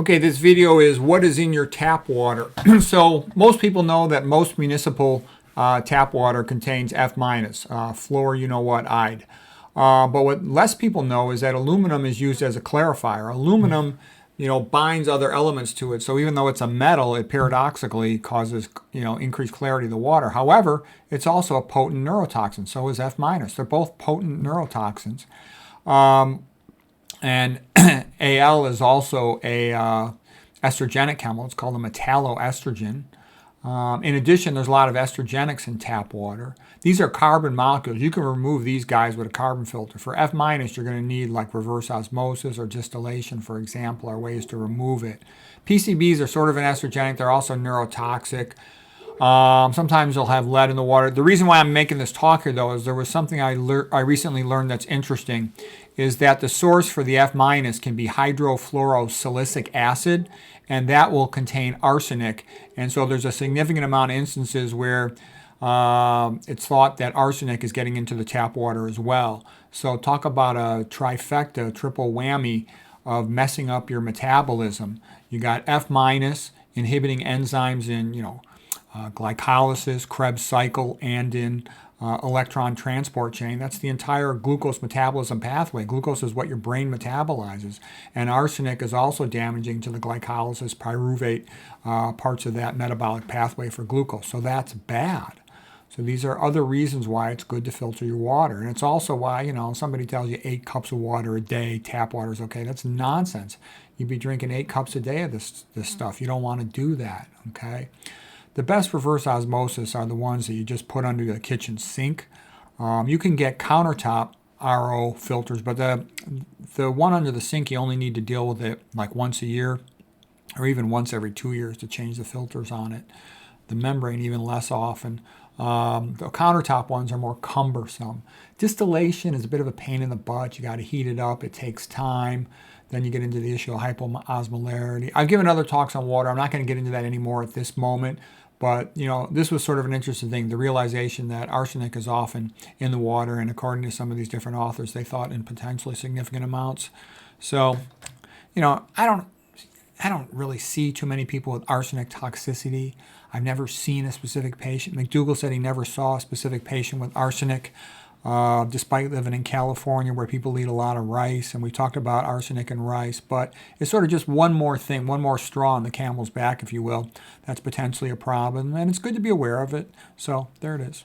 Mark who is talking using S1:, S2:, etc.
S1: Okay, this video is what is in your tap water. So most people know that most municipal tap water contains F minus, fluor, you know what, ide. But what less people know is that aluminum is used as a clarifier. Aluminum, binds other elements to it. So even though it's a metal, it paradoxically causes, increased clarity of the water. However, it's also a potent neurotoxin. So is F minus. They're both potent neurotoxins. And Al is also a estrogenic chemical. It's called a metalloestrogen. In addition, there's a lot of estrogenics in tap water. These are carbon molecules. You can remove these guys with a carbon filter. For F minus, you're going to need like reverse osmosis or distillation, for example, are ways to remove it. PCBs are sort of an estrogenic. They're also neurotoxic. Sometimes they'll have lead in the water. The reason why I'm making this talk here, though, is there was something I recently learned that's interesting, is that the source for the F minus can be hydrofluorosilicic acid, and that will contain arsenic. And so there's a significant amount of instances where it's thought that arsenic is getting into the tap water as well. So talk about a trifecta, triple whammy of messing up your metabolism. You got F minus inhibiting enzymes in, glycolysis, Krebs cycle, and in electron transport chain. That's the entire glucose metabolism pathway. Glucose is what your brain metabolizes. And arsenic is also damaging to the glycolysis, pyruvate parts of that metabolic pathway for glucose. So that's bad. So these are other reasons why it's good to filter your water. And it's also why, somebody tells you 8 cups of water a day, tap water is okay. That's nonsense. You'd be drinking 8 cups a day of this stuff. You don't want to do that, okay? The best reverse osmosis are the ones that you just put under the kitchen sink. You can get countertop RO filters, but the one under the sink, you only need to deal with it like once a year or even once every 2 years to change the filters on it. The membrane even less often. The countertop ones are more cumbersome. Distillation is a bit of a pain in the butt. You got to heat it up. It takes time. Then you get into the issue of hypoosmolarity. I've given other talks on water. I'm not going to get into that anymore at this moment. But, this was sort of an interesting thing, the realization that arsenic is often in the water, and according to some of these different authors, they thought in potentially significant amounts. So, I don't really see too many people with arsenic toxicity. I've never seen a specific patient. McDougall said he never saw a specific patient with arsenic, despite living in California where people eat a lot of rice. And we talked about arsenic and rice, but it's sort of just one more thing, one more straw on the camel's back, if you will, that's potentially a problem. And it's good to be aware of it. So there it is.